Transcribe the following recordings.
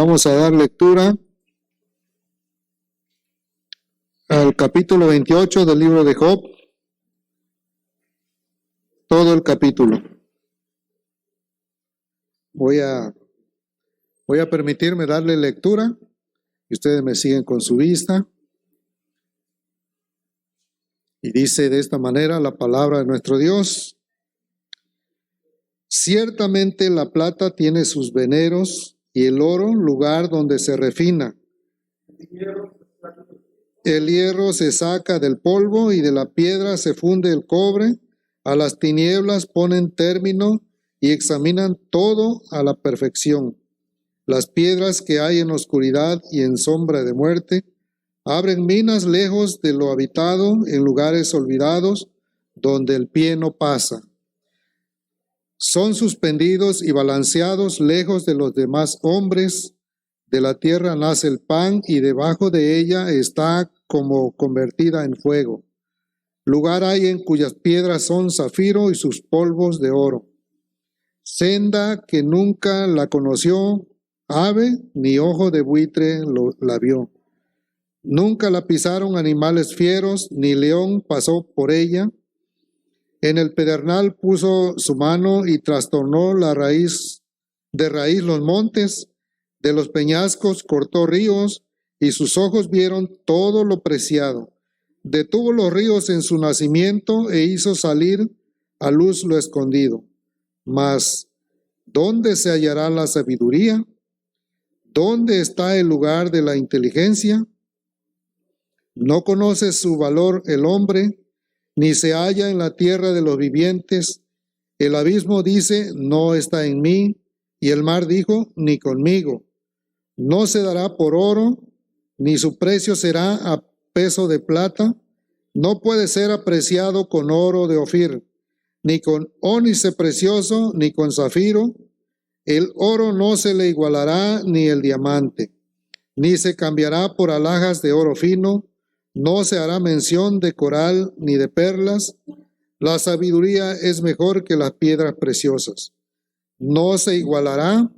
Vamos a dar lectura al capítulo 28 del libro de Job, todo el capítulo. Voy a permitirme darle lectura y ustedes me siguen con su vista. Y dice de esta manera la palabra de nuestro Dios: ciertamente la plata tiene sus veneros y el oro lugar donde se refina. El hierro se saca del polvo y de la piedra se funde el cobre. A las tinieblas ponen término y examinan todo a la perfección. Las piedras que hay en oscuridad y en sombra de muerte abren minas lejos de lo habitado, en lugares olvidados donde el pie no pasa. Son suspendidos y balanceados lejos de los demás hombres. De la tierra nace el pan y debajo de ella está como convertida en fuego. Lugar hay en cuyas piedras son zafiro y sus polvos de oro. Senda que nunca la conoció ave, ni ojo de buitre la vio. Nunca la pisaron animales fieros, ni león pasó por ella. En el pedernal puso su mano y trastornó de raíz los montes. De los peñascos cortó ríos, y sus ojos vieron todo lo preciado. Detuvo los ríos en su nacimiento e hizo salir a luz lo escondido. Mas, ¿dónde se hallará la sabiduría? ¿Dónde está el lugar de la inteligencia? No conoce su valor el hombre, ni se halla en la tierra de los vivientes. El abismo dice, no está en mí, y el mar dijo, ni conmigo. No se dará por oro, ni su precio será a peso de plata. No puede ser apreciado con oro de Ofir, ni con ónice precioso, ni con zafiro. El oro no se le igualará, ni el diamante, ni se cambiará por alhajas de oro fino. No se hará mención de coral ni de perlas. La sabiduría es mejor que las piedras preciosas. No se igualará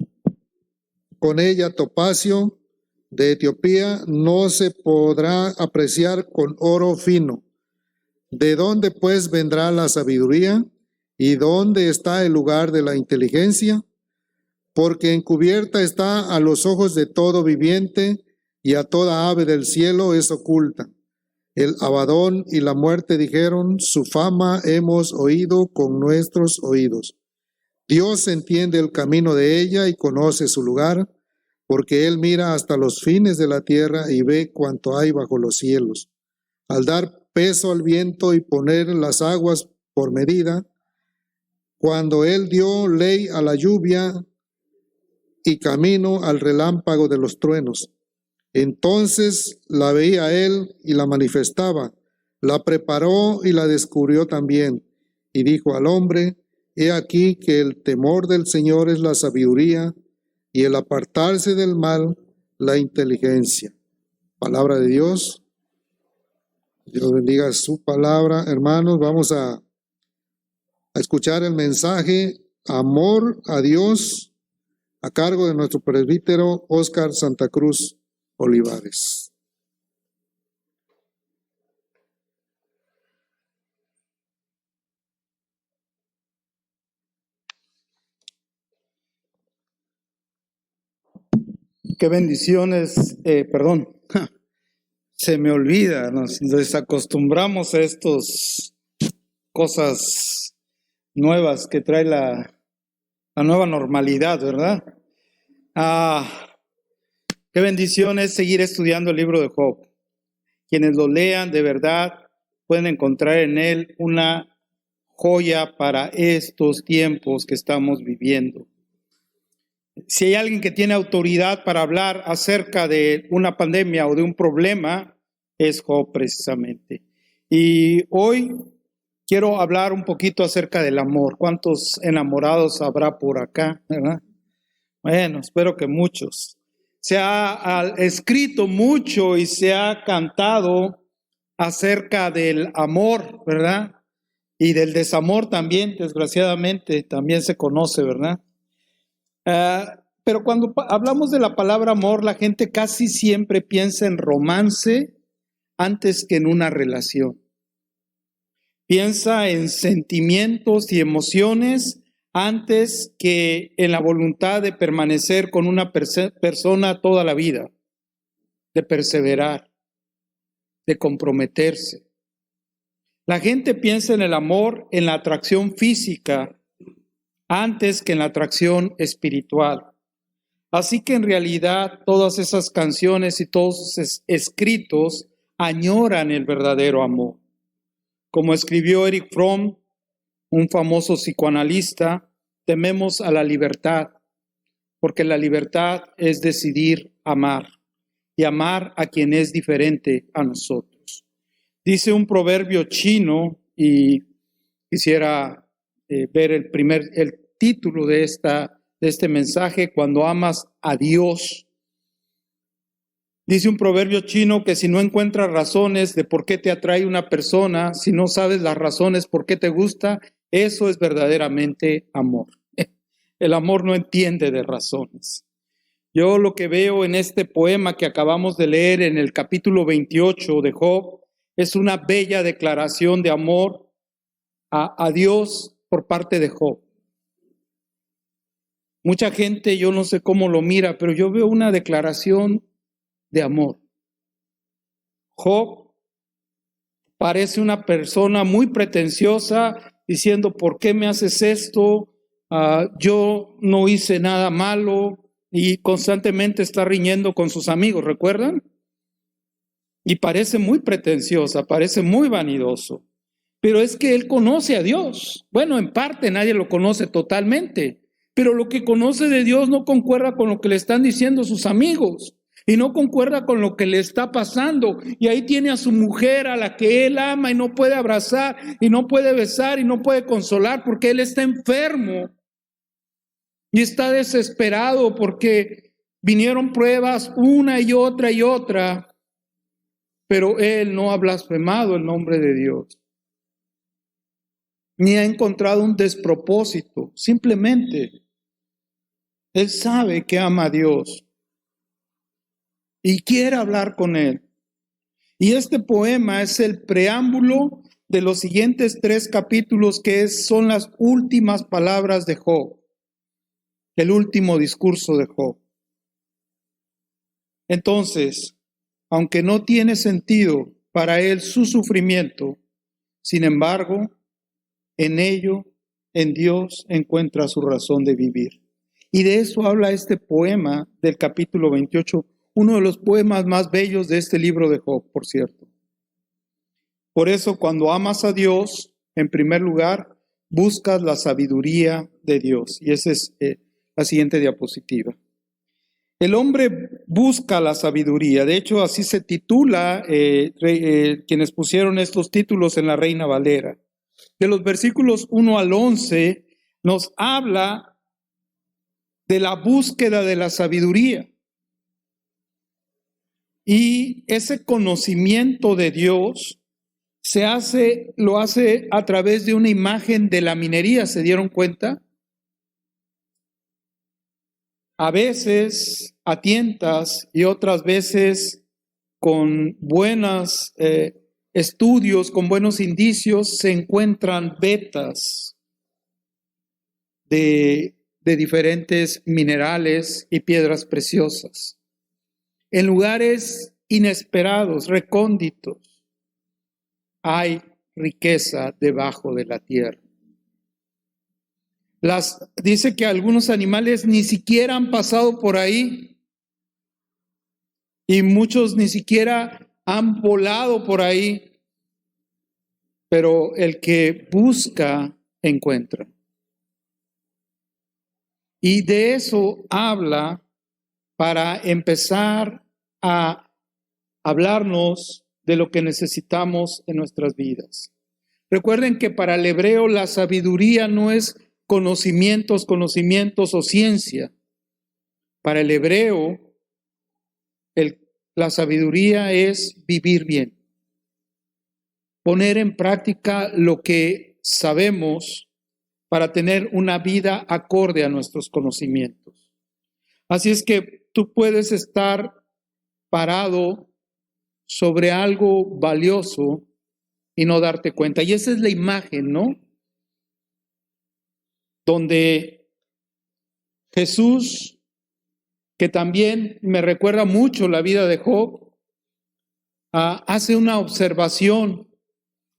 con ella topacio de Etiopía, no se podrá apreciar con oro fino. ¿De dónde pues vendrá la sabiduría? ¿Y dónde está el lugar de la inteligencia? Porque encubierta está a los ojos de todo viviente, y a toda ave del cielo es oculta. El Abadón y la muerte dijeron, su fama hemos oído con nuestros oídos. Dios entiende el camino de ella y conoce su lugar, porque Él mira hasta los fines de la tierra y ve cuanto hay bajo los cielos. Al dar peso al viento y poner las aguas por medida, cuando Él dio ley a la lluvia y camino al relámpago de los truenos, entonces la veía Él y la manifestaba, la preparó y la descubrió también, y dijo al hombre, he aquí que el temor del Señor es la sabiduría, y el apartarse del mal, la inteligencia. Palabra de Dios. Dios bendiga su palabra. Hermanos, vamos a escuchar el mensaje Amor a Dios, a cargo de nuestro presbítero Óscar Santa Cruz Olivares. Qué bendiciones, se me olvida, nos desacostumbramos a estas cosas nuevas que trae la nueva normalidad, ¿verdad? Qué bendición es seguir estudiando el libro de Job. Quienes lo lean de verdad pueden encontrar en él una joya para estos tiempos que estamos viviendo. Si hay alguien que tiene autoridad para hablar acerca de una pandemia o de un problema, es Job precisamente. Y hoy quiero hablar un poquito acerca del amor. ¿Cuántos enamorados habrá por acá, verdad? Bueno, espero que muchos. Se ha escrito mucho y se ha cantado acerca del amor, ¿verdad? Y del desamor también, desgraciadamente, también se conoce, ¿verdad? Pero cuando hablamos de la palabra amor, la gente casi siempre piensa en romance antes que en una relación. Piensa en sentimientos y emociones antes que en la voluntad de permanecer con una persona toda la vida, de perseverar, de comprometerse. La gente piensa en el amor, en la atracción física, antes que en la atracción espiritual. Así que en realidad todas esas canciones y todos esos escritos añoran el verdadero amor. Como escribió Erich Fromm, un famoso psicoanalista, tememos a la libertad, porque la libertad es decidir amar y amar a quien es diferente a nosotros. Dice un proverbio chino, y quisiera ver el título de este mensaje: cuando amas a Dios. Dice un proverbio chino que si no encuentras razones de por qué te atrae una persona, si no sabes las razones por qué te gusta, eso es verdaderamente amor. El amor no entiende de razones. Yo lo que veo en este poema que acabamos de leer en el capítulo 28 de Job es una bella declaración de amor a Dios por parte de Job. Mucha gente, yo no sé cómo lo mira, pero yo veo una declaración de amor. Job parece una persona muy pretenciosa diciendo: ¿por qué me haces esto? Yo no hice nada malo, y constantemente está riñendo con sus amigos, ¿recuerdan? Y parece muy pretenciosa, parece muy vanidoso. Pero es que él conoce a Dios. Bueno, en parte nadie lo conoce totalmente, pero lo que conoce de Dios no concuerda con lo que le están diciendo sus amigos. Y no concuerda con lo que le está pasando. Y ahí tiene a su mujer, a la que él ama, y no puede abrazar, y no puede besar, y no puede consolar, porque él está enfermo. Y está desesperado porque vinieron pruebas una y otra. Pero él no ha blasfemado el nombre de Dios, ni ha encontrado un despropósito. Simplemente él sabe que ama a Dios y quiere hablar con él. Y este poema es el preámbulo de los siguientes 3 capítulos, que son las últimas palabras de Job, el último discurso de Job. Entonces, aunque no tiene sentido para él su sufrimiento, sin embargo, en ello, en Dios, encuentra su razón de vivir. Y de eso habla este poema del capítulo 28, uno de los poemas más bellos de este libro de Job, por cierto. Por eso, cuando amas a Dios, en primer lugar, buscas la sabiduría de Dios. Y esa es la siguiente diapositiva. El hombre busca la sabiduría. De hecho, así se titula quienes pusieron estos títulos en la Reina Valera. De los versículos 1 al 11 nos habla de la búsqueda de la sabiduría. Y ese conocimiento de Dios lo hace a través de una imagen de la minería. ¿Se dieron cuenta? A veces a tientas y otras veces con buenos estudios, con buenos indicios, se encuentran vetas de diferentes minerales y piedras preciosas en lugares inesperados, recónditos. Hay riqueza debajo de la tierra. Dice que algunos animales ni siquiera han pasado por ahí, y muchos ni siquiera han volado por ahí, pero el que busca, encuentra. Y de eso habla para empezar a hablarnos de lo que necesitamos en nuestras vidas. Recuerden que para el hebreo la sabiduría no es conocimientos o ciencia. Para el hebreo, la sabiduría es vivir bien, poner en práctica lo que sabemos para tener una vida acorde a nuestros conocimientos. Así es que tú puedes estar parado sobre algo valioso y no darte cuenta. Y esa es la imagen, ¿no? Donde Jesús, que también me recuerda mucho la vida de Job, hace una observación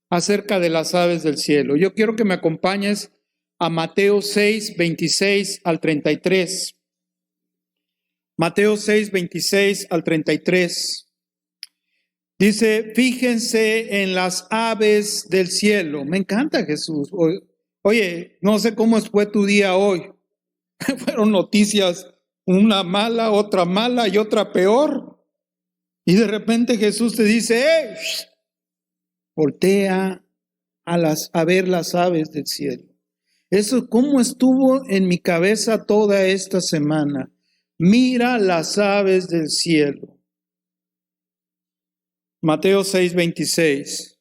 acerca de las aves del cielo. Yo quiero que me acompañes a Mateo 6, 26 al 33. Mateo 6, 26 al 33. Dice, fíjense en las aves del cielo. Me encanta Jesús. Oye, no sé cómo fue tu día hoy. Fueron noticias, una mala, otra mala y otra peor. Y de repente Jesús te dice, ¡hey! Voltea a ver las aves del cielo. Eso cómo estuvo en mi cabeza toda esta semana. Mira las aves del cielo. Mateo 6, 26.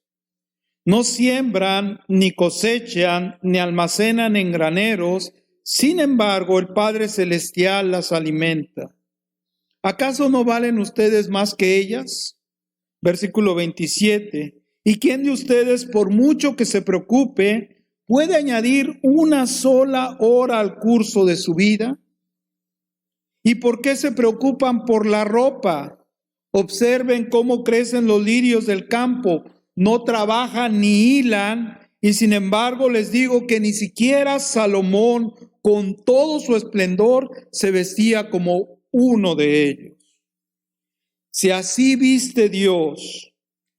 No siembran, ni cosechan, ni almacenan en graneros, sin embargo el Padre Celestial las alimenta. ¿Acaso no valen ustedes más que ellas? Versículo 27. ¿Y quién de ustedes, por mucho que se preocupe, puede añadir una sola hora al curso de su vida? ¿Y por qué se preocupan por la ropa? Observen cómo crecen los lirios del campo. No trabajan ni hilan, y sin embargo les digo que ni siquiera Salomón, con todo su esplendor, se vestía como uno de ellos. Si así viste Dios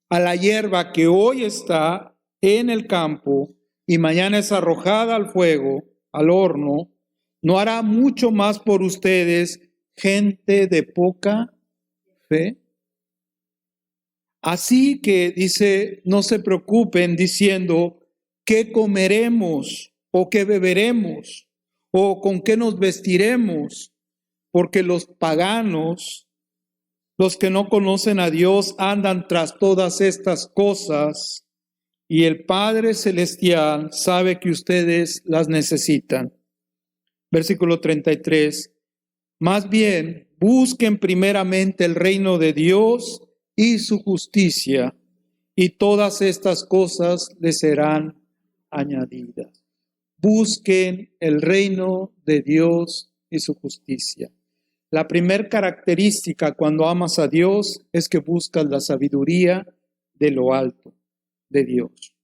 a la hierba que hoy está en el campo y mañana es arrojada al fuego, al horno, ¿no hará mucho más por ustedes, gente de poca fe? Así que dice, no se preocupen diciendo, ¿qué comeremos o qué beberemos o con qué nos vestiremos? Porque los paganos, los que no conocen a Dios, andan tras todas estas cosas, y el Padre Celestial sabe que ustedes las necesitan. Versículo 33. Más bien, busquen primeramente el reino de Dios y su justicia, y todas estas cosas les serán añadidas. Busquen el reino de Dios y su justicia. La primera característica cuando amas a Dios es que buscas la sabiduría de lo alto, de Dios.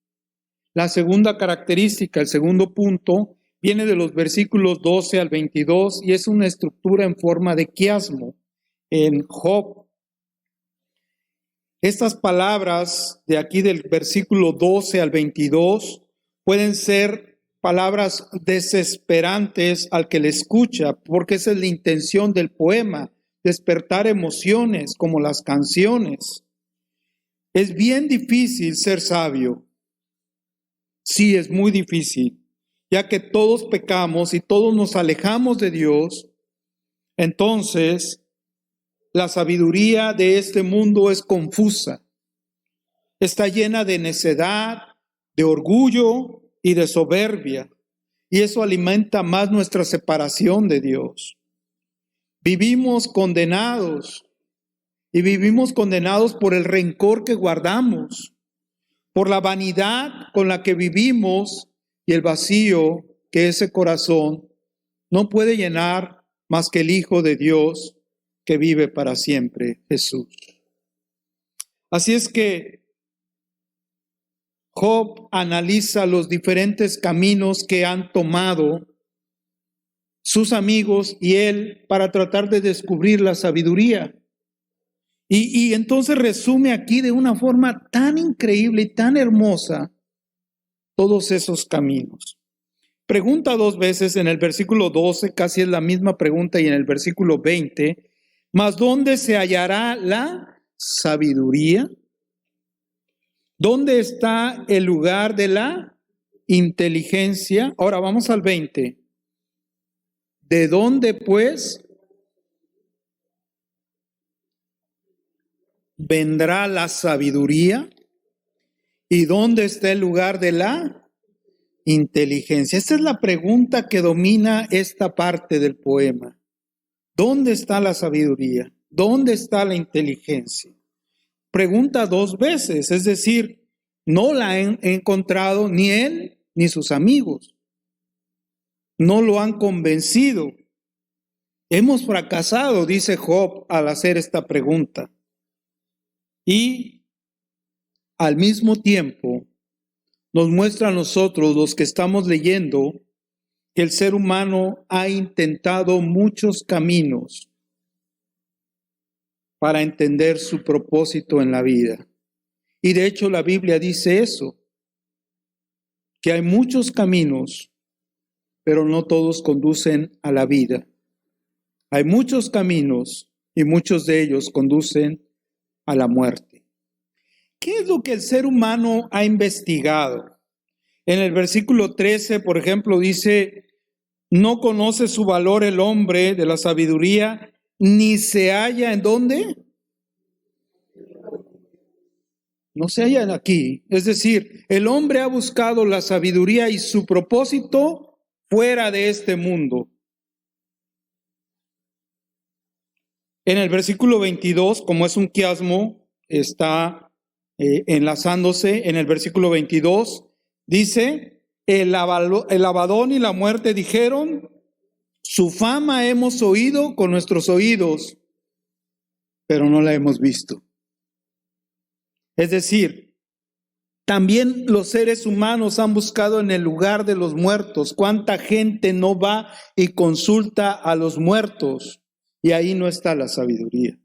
La segunda característica, el segundo punto, viene de los versículos 12 al 22 y es una estructura en forma de quiasmo en Job. Estas palabras de aquí del versículo 12 al 22 pueden ser palabras desesperantes al que le escucha, porque esa es la intención del poema, despertar emociones como las canciones. Es bien difícil ser sabio. Sí, es muy difícil, ya que todos pecamos y todos nos alejamos de Dios. Entonces, la sabiduría de este mundo es confusa. Está llena de necedad, de orgullo y de soberbia. Y eso alimenta más nuestra separación de Dios. Vivimos condenados. Y vivimos condenados por el rencor que guardamos, por la vanidad con la que vivimos y el vacío que ese corazón no puede llenar más que el Hijo de Dios que vive para siempre, Jesús. Así es que Job analiza los diferentes caminos que han tomado sus amigos y él para tratar de descubrir la sabiduría. Y entonces resume aquí de una forma tan increíble y tan hermosa todos esos caminos. Pregunta dos veces en el versículo 12, casi es la misma pregunta, y en el versículo 20, ¿mas dónde se hallará la sabiduría? ¿Dónde está el lugar de la inteligencia? Ahora vamos al 20. ¿De dónde pues vendrá la sabiduría? ¿Y dónde está el lugar de la inteligencia? Esta es la pregunta que domina esta parte del poema. ¿Dónde está la sabiduría? ¿Dónde está la inteligencia? Pregunta 2 veces, es decir, no la han encontrado ni él ni sus amigos. No lo han convencido. Hemos fracasado, dice Job, al hacer esta pregunta. Y al mismo tiempo nos muestra a nosotros, los que estamos leyendo, que el ser humano ha intentado muchos caminos para entender su propósito en la vida. Y de hecho la Biblia dice eso, que hay muchos caminos, pero no todos conducen a la vida. Hay muchos caminos y muchos de ellos conducen a la muerte. ¿Qué es lo que el ser humano ha investigado? En el versículo 13, por ejemplo, dice: no conoce su valor el hombre de la sabiduría, ni se halla ¿en dónde? No se hallan aquí. Es decir, el hombre ha buscado la sabiduría y su propósito fuera de este mundo. En el versículo 22, como es un quiasmo, está enlazándose. En el versículo 22 dice: el Abadón y la muerte dijeron, su fama hemos oído con nuestros oídos, pero no la hemos visto. Es decir, también los seres humanos han buscado en el lugar de los muertos. ¿Cuánta gente no va y consulta a los muertos? Y ahí no está la sabiduría.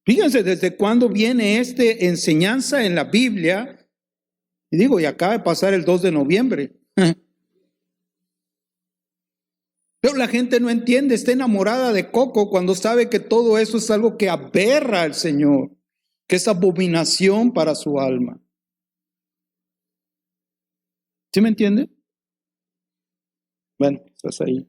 Fíjense desde cuándo viene esta enseñanza en la Biblia. Y digo, y acaba de pasar el 2 de noviembre. Pero la gente no entiende, está enamorada de coco cuando sabe que todo eso es algo que aberra al Señor, que es abominación para su alma. ¿Sí me entiende? Bueno, estás ahí.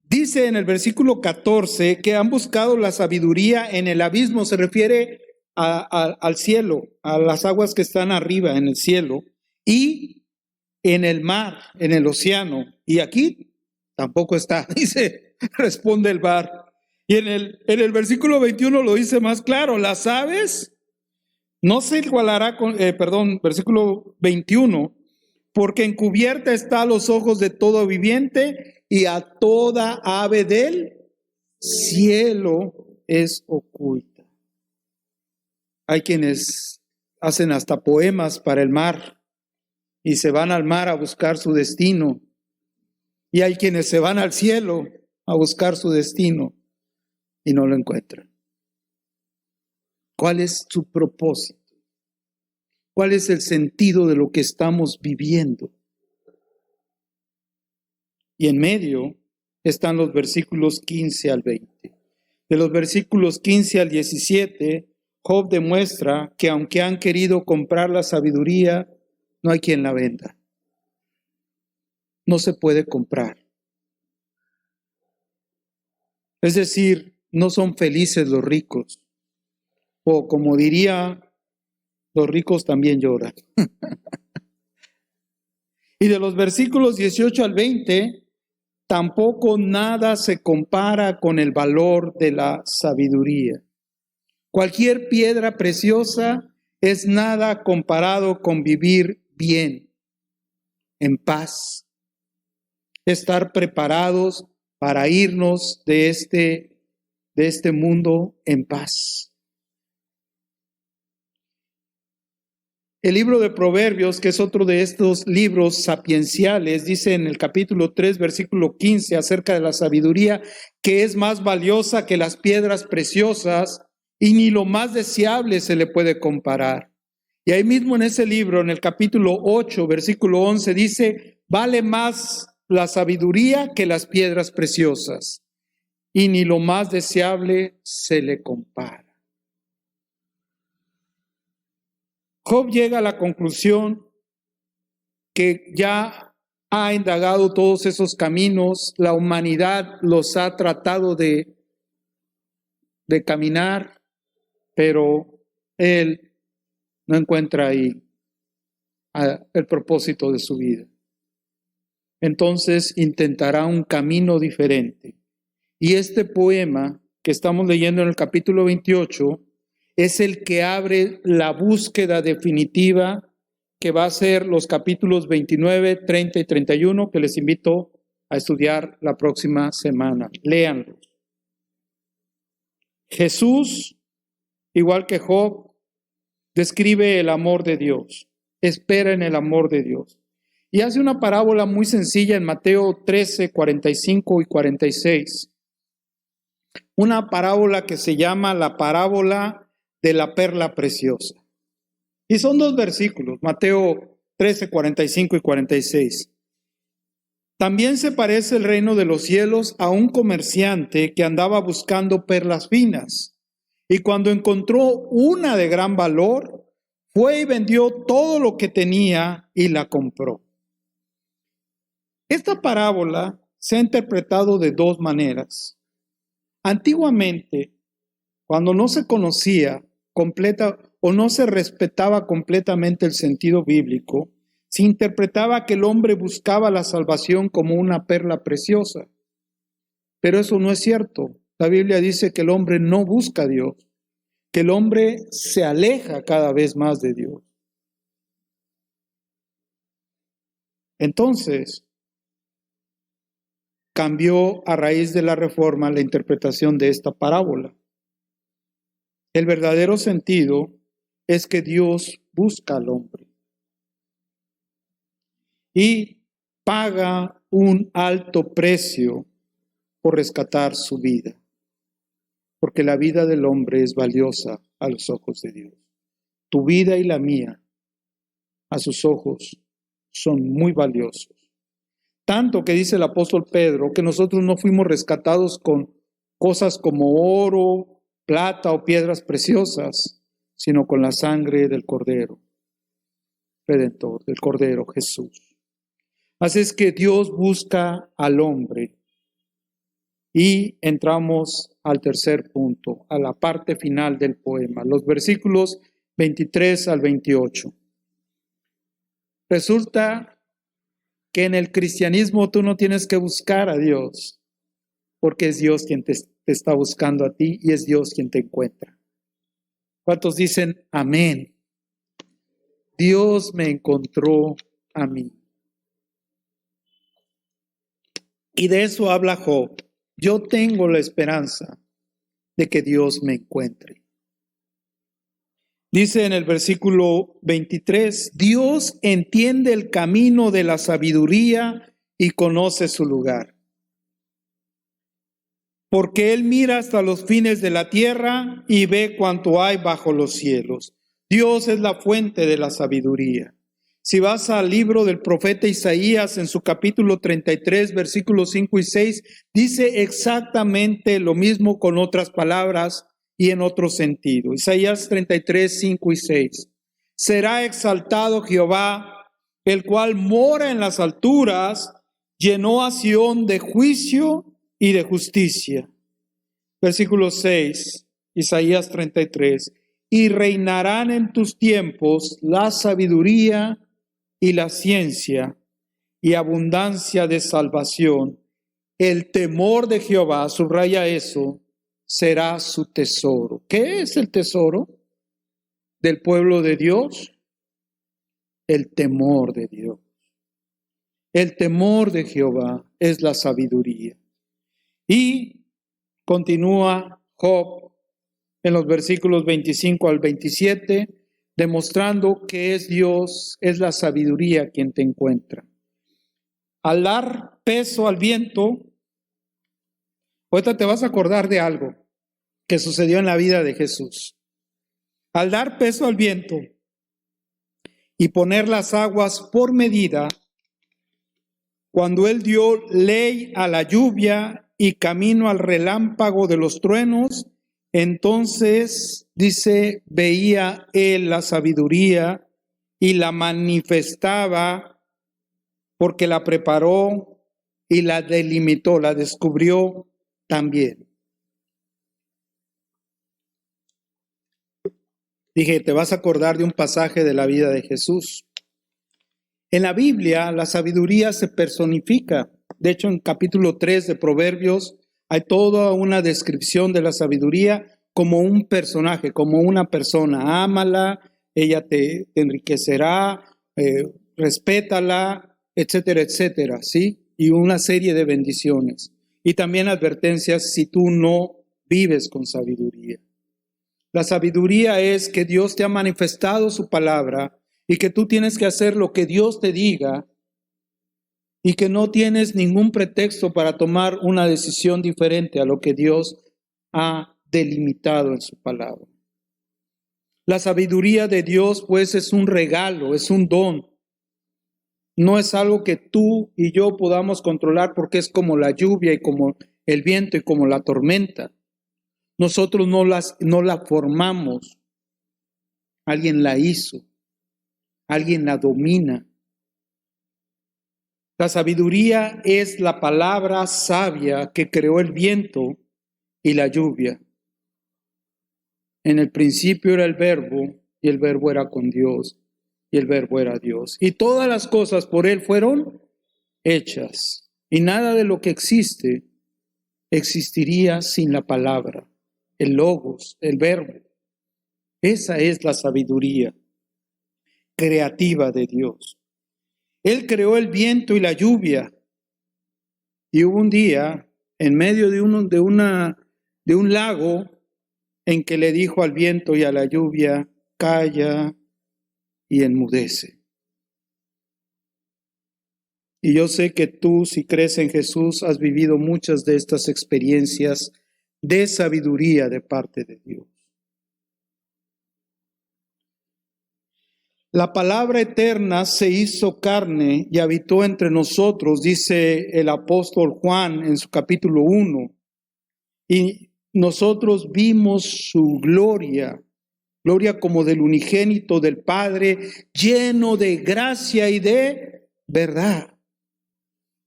Dice en el versículo 14 que han buscado la sabiduría en el abismo, se refiere al cielo, a las aguas que están arriba en el cielo, y en el mar, en el océano. Y aquí tampoco está, dice, responde el mar. Y en el versículo 21 lo dice más claro: las aves no se igualará con, versículo 21, porque encubierta está a los ojos de todo viviente y a toda ave del cielo es oculta. Hay quienes hacen hasta poemas para el mar y se van al mar a buscar su destino. Y hay quienes se van al cielo a buscar su destino y no lo encuentran. ¿Cuál es su propósito? ¿Cuál es el sentido de lo que estamos viviendo? Y en medio están los versículos 15 al 20. De los versículos 15 al 17, Job demuestra que aunque han querido comprar la sabiduría, no hay quien la venda. No se puede comprar. Es decir, no son felices los ricos. O como diría, los ricos también lloran. Y de los versículos 18 al 20, tampoco nada se compara con el valor de la sabiduría. Cualquier piedra preciosa es nada comparado con vivir bien, en paz, estar preparados para irnos de este mundo en paz. El libro de Proverbios, que es otro de estos libros sapienciales, dice en el capítulo 3, versículo 15, acerca de la sabiduría, que es más valiosa que las piedras preciosas y ni lo más deseable se le puede comparar. Y ahí mismo en ese libro, en el capítulo 8, versículo 11, dice: vale más la sabiduría que las piedras preciosas y ni lo más deseable se le compara. Job llega a la conclusión que ya ha indagado todos esos caminos, la humanidad los ha tratado de caminar, pero él no encuentra ahí el propósito de su vida. entonces intentará un camino diferente. Y este poema que estamos leyendo en el capítulo 28 es el que abre la búsqueda definitiva que va a ser los capítulos 29, 30 y 31 que les invito a estudiar la próxima semana. Léanlos. Jesús, igual que Job, describe el amor de Dios, espera en el amor de Dios. Y hace una parábola muy sencilla en Mateo 13, 45 y 46. Una parábola que se llama la parábola de la perla preciosa. Y son 2 versículos, Mateo 13, 45 y 46. También se parece el reino de los cielos a un comerciante que andaba buscando perlas finas. Y cuando encontró una de gran valor, fue y vendió todo lo que tenía y la compró. Esta parábola se ha interpretado de 2 maneras. Antiguamente, cuando no se conocía completa o no se respetaba completamente el sentido bíblico, se interpretaba que el hombre buscaba la salvación como una perla preciosa. Pero eso no es cierto. La Biblia dice que el hombre no busca a Dios, que el hombre se aleja cada vez más de Dios. Entonces, cambió a raíz de la Reforma la interpretación de esta parábola. El verdadero sentido es que Dios busca al hombre y paga un alto precio por rescatar su vida, porque la vida del hombre es valiosa a los ojos de Dios. Tu vida y la mía, a sus ojos, son muy valiosos. Tanto que dice el apóstol Pedro que nosotros no fuimos rescatados con cosas como oro, plata o piedras preciosas, sino con la sangre del Cordero Redentor, del Cordero Jesús. Así es que Dios busca al hombre. Y entramos al tercer punto, a la parte final del poema, los versículos 23 al 28. Resulta que en el cristianismo tú no tienes que buscar a Dios, porque es Dios quien te está buscando a ti y es Dios quien te encuentra. ¿Cuántos dicen amén? Dios me encontró a mí. Y de eso habla Job. Yo tengo la esperanza de que Dios me encuentre. Dice en el versículo 23, Dios entiende el camino de la sabiduría y conoce su lugar. Porque Él mira hasta los fines de la tierra y ve cuanto hay bajo los cielos. Dios es la fuente de la sabiduría. Si vas al libro del profeta Isaías en su capítulo 33, versículos 5 y 6, dice exactamente lo mismo con otras palabras y en otro sentido. Isaías 33, 5 y 6. Será exaltado Jehová, el cual mora en las alturas, llenó a Sión de juicio y de justicia. Versículo 6, Isaías 33. Y reinarán en tus tiempos la sabiduría y la ciencia y abundancia de salvación. El temor de Jehová, subraya eso, será su tesoro. ¿Qué es el tesoro del pueblo de Dios? El temor de Dios. El temor de Jehová es la sabiduría. Y continúa Job en los versículos 25 al 27, demostrando que es Dios, es la sabiduría quien te encuentra. Al dar peso al viento, ahorita te vas a acordar de algo que sucedió en la vida de Jesús. Al dar peso al viento y poner las aguas por medida, cuando Él dio ley a la lluvia y camino al relámpago de los truenos, entonces, dice, veía Él la sabiduría y la manifestaba porque la preparó y la delimitó, la descubrió también. Dije, te vas a acordar de un pasaje de la vida de Jesús. En la Biblia, la sabiduría se personifica. De hecho, en capítulo 3 de Proverbios hay toda una descripción de la sabiduría como un personaje, como una persona. Ámala, ella te enriquecerá, respétala, etcétera, etcétera, ¿sí? Y una serie de bendiciones. Y también advertencias si tú no vives con sabiduría. La sabiduría es que Dios te ha manifestado su palabra y que tú tienes que hacer lo que Dios te diga y que no tienes ningún pretexto para tomar una decisión diferente a lo que Dios ha delimitado en su palabra. La sabiduría de Dios, pues, es un regalo, es un don. No es algo que tú y yo podamos controlar porque es como la lluvia y como el viento y como la tormenta. Nosotros no la formamos. Alguien la hizo. Alguien la domina. La sabiduría es la palabra sabia que creó el viento y la lluvia. En el principio era el verbo y el verbo era con Dios y el verbo era Dios. Y todas las cosas por él fueron hechas. Y nada de lo que existe existiría sin la palabra, el logos, el verbo. Esa es la sabiduría creativa de Dios. Él creó el viento y la lluvia. Y hubo un día, en medio de un lago, en que le dijo al viento y a la lluvia, calla y enmudece. Y yo sé que tú, si crees en Jesús, has vivido muchas de estas experiencias de sabiduría de parte de Dios. La palabra eterna se hizo carne y habitó entre nosotros, dice el apóstol Juan en su capítulo 1. Y nosotros vimos su gloria, gloria como del unigénito del Padre, lleno de gracia y de verdad.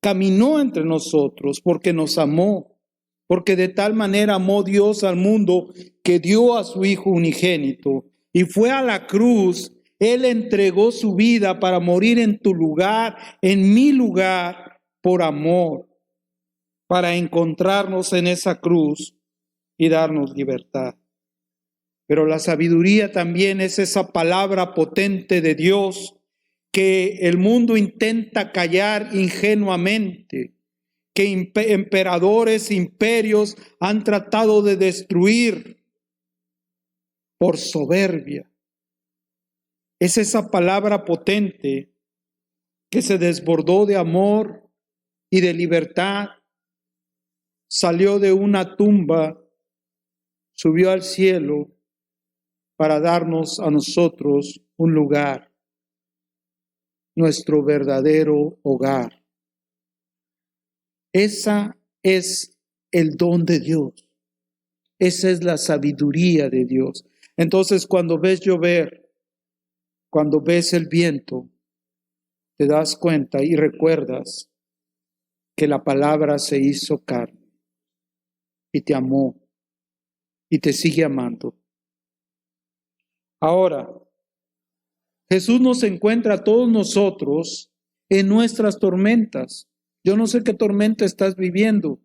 Caminó entre nosotros porque nos amó, porque de tal manera amó Dios al mundo que dio a su Hijo unigénito y fue a la cruz. Él entregó su vida para morir en tu lugar, en mi lugar, por amor, para encontrarnos en esa cruz y darnos libertad. Pero la sabiduría también es esa palabra potente de Dios que el mundo intenta callar ingenuamente, que emperadores, imperios han tratado de destruir por soberbia. Es esa palabra potente que se desbordó de amor y de libertad, salió de una tumba, subió al cielo para darnos a nosotros un lugar, nuestro verdadero hogar. Esa es el don de Dios. Esa es la sabiduría de Dios. Entonces, cuando ves llover, cuando ves el viento, te das cuenta y recuerdas que la palabra se hizo carne y te amó y te sigue amando. Ahora, Jesús nos encuentra a todos nosotros en nuestras tormentas. Yo no sé qué tormenta estás viviendo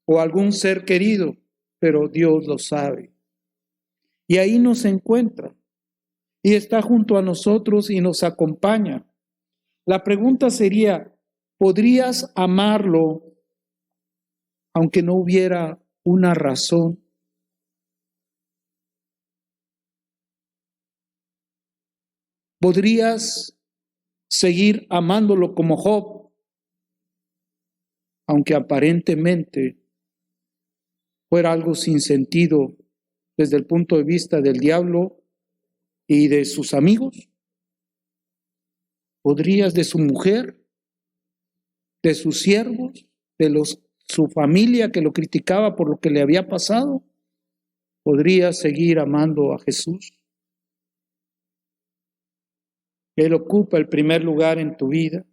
o algún ser querido, pero Dios lo sabe. Y ahí nos encuentra y está junto a nosotros y nos acompaña. La pregunta sería, ¿podrías amarlo aunque no hubiera una razón? ¿Podrías seguir amándolo como Job, aunque aparentemente fuera algo sin sentido desde el punto de vista del diablo y de sus amigos? ¿Podrías de su mujer, de sus siervos, de su familia que lo criticaba por lo que le había pasado? ¿Podrías seguir amando a Jesús? Él ocupa el primer lugar en tu vida.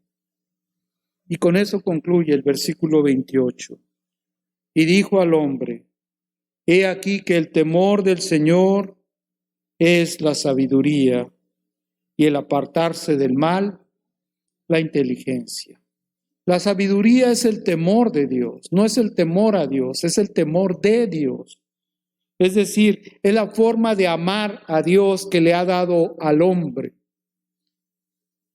Y con eso concluye el versículo 28. Y dijo al hombre, he aquí que el temor del Señor es la sabiduría, y el apartarse del mal, la inteligencia. La sabiduría es el temor de Dios, no es el temor a Dios, es el temor de Dios. Es decir, es la forma de amar a Dios que le ha dado al hombre.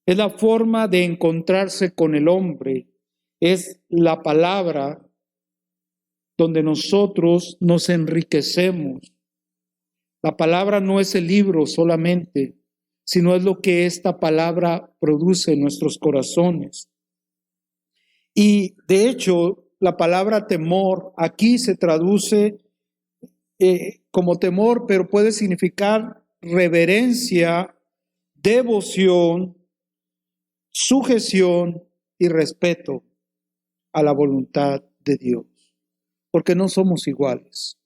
Es la forma de encontrarse con el hombre. Es la palabra donde nosotros nos enriquecemos. La palabra no es el libro solamente, sino es lo que esta palabra produce en nuestros corazones. Y de hecho, la palabra temor aquí se traduce como temor, pero puede significar reverencia, devoción, sujeción y respeto a la voluntad de Dios, porque no somos iguales.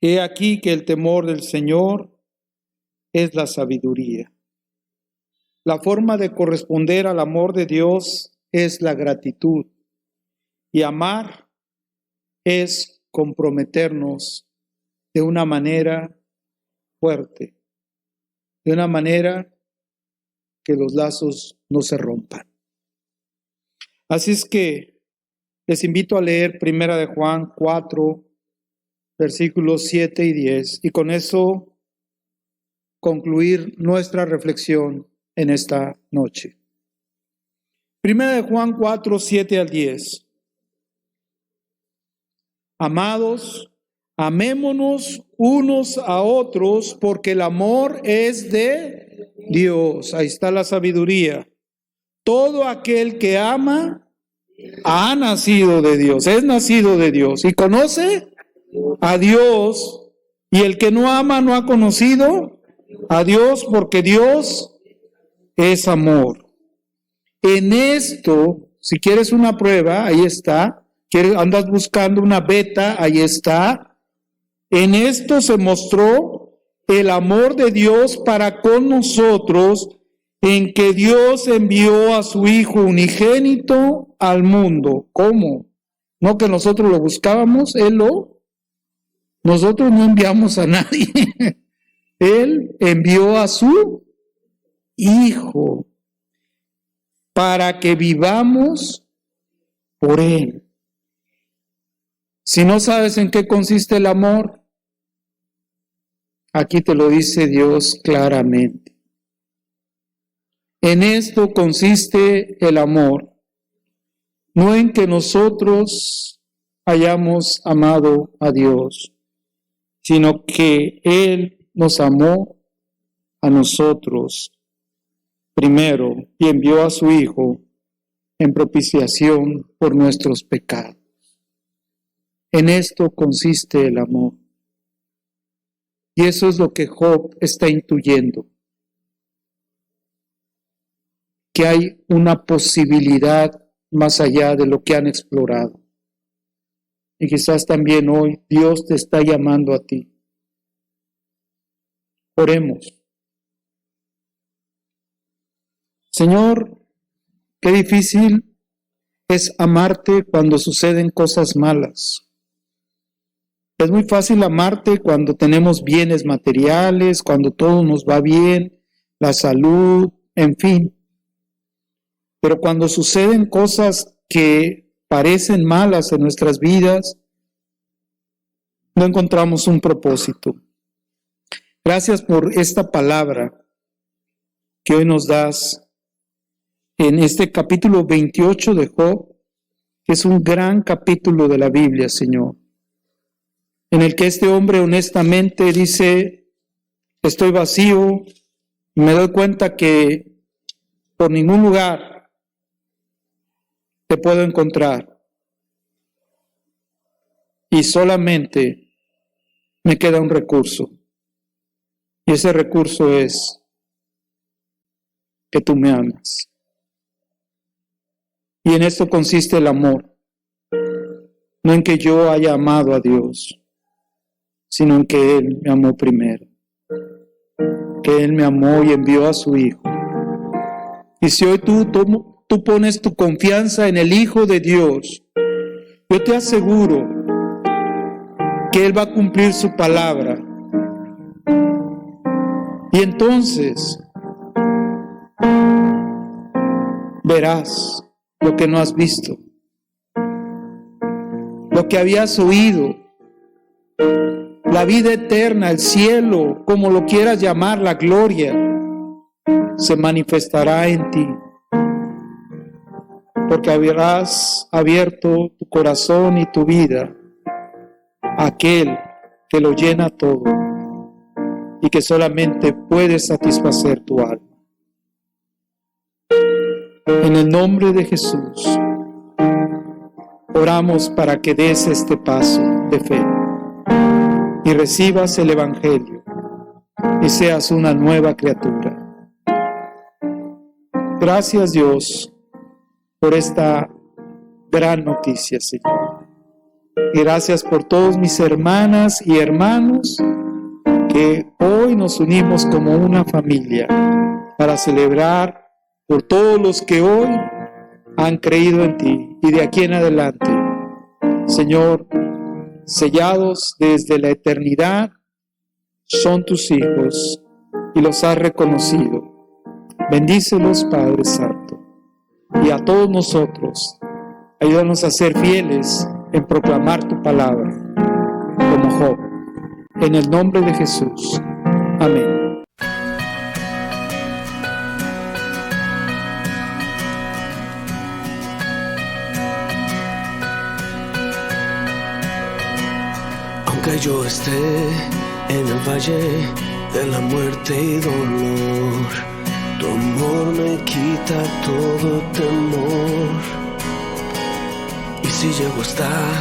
He aquí que el temor del Señor es la sabiduría. La forma de corresponder al amor de Dios es la gratitud, y amar es comprometernos de una manera fuerte, de una manera que los lazos no se rompan. Así es que les invito a leer 1 de Juan 4, versículos 7 y 10, y con eso concluir nuestra reflexión en esta noche. 1 de Juan 4, 7 al 10. Amados, amémonos unos a otros, porque el amor es de Dios. Ahí está la sabiduría. Todo aquel que ama ha nacido de Dios, es nacido de Dios y conoce a Dios. Y el que no ama no ha conocido a Dios, porque Dios es amor. En esto, si quieres una prueba, ahí está. Andas buscando una beta, ahí está. En esto se mostró el amor de Dios para con nosotros, en que Dios envió a su Hijo unigénito al mundo. ¿Cómo? No que nosotros lo buscábamos, nosotros no enviamos a nadie. Él envió a su Hijo para que vivamos por Él. Si no sabes en qué consiste el amor, aquí te lo dice Dios claramente. En esto consiste el amor, no en que nosotros hayamos amado a Dios, sino que Él nos amó a nosotros primero y envió a su Hijo en propiciación por nuestros pecados. En esto consiste el amor. Y eso es lo que Job está intuyendo. Que hay una posibilidad más allá de lo que han explorado. Y quizás también hoy Dios te está llamando a ti. Oremos. Señor, qué difícil es amarte cuando suceden cosas malas. Es muy fácil amarte cuando tenemos bienes materiales, cuando todo nos va bien, la salud, en fin. Pero cuando suceden cosas que parecen malas en nuestras vidas, no encontramos un propósito. Gracias por esta palabra que hoy nos das en este capítulo 28 de Job, que es un gran capítulo de la Biblia, Señor, en el que este hombre honestamente dice: estoy vacío, y me doy cuenta que por ningún lugar te puedo encontrar, y solamente me queda un recurso, y ese recurso es que tú me amas. Y en esto consiste el amor, no en que yo haya amado a Dios, sino en que Él me amó primero, que Él me amó y envió a su Hijo. Y si hoy tú pones tu confianza en el Hijo de Dios, yo te aseguro que Él va a cumplir su palabra. Y entonces verás lo que no has visto, lo que habías oído, la vida eterna, el cielo, como lo quieras llamar, la gloria, se manifestará en ti, porque habrás abierto tu corazón y tu vida a aquel que lo llena todo y que solamente puede satisfacer tu alma. En el nombre de Jesús, oramos para que des este paso de fe y recibas el Evangelio y seas una nueva criatura. Gracias, Dios, por esta gran noticia, Señor. Y gracias por todos mis hermanas y hermanos que hoy nos unimos como una familia para celebrar por todos los que hoy han creído en ti y de aquí en adelante, Señor, sellados desde la eternidad, son tus hijos y los has reconocido. Bendícelos, Padre Santo, y a todos nosotros, ayúdanos a ser fieles en proclamar tu palabra, como Job. En el nombre de Jesús. Amén. Aunque yo esté en el valle de la muerte y dolor, tu amor me quita todo temor. Y si llego a estar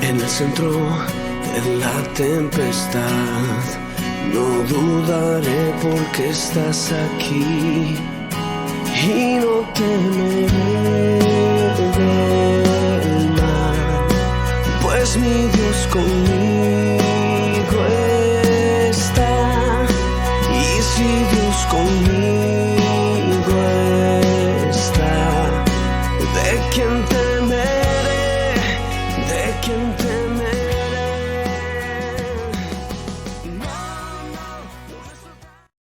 en el centro de la tempestad, no dudaré porque estás aquí y no temeré del mal, pues mi Dios conmigo está. Y si Dios conmigo está, ¿de quién temeré? ¿De quién temeré?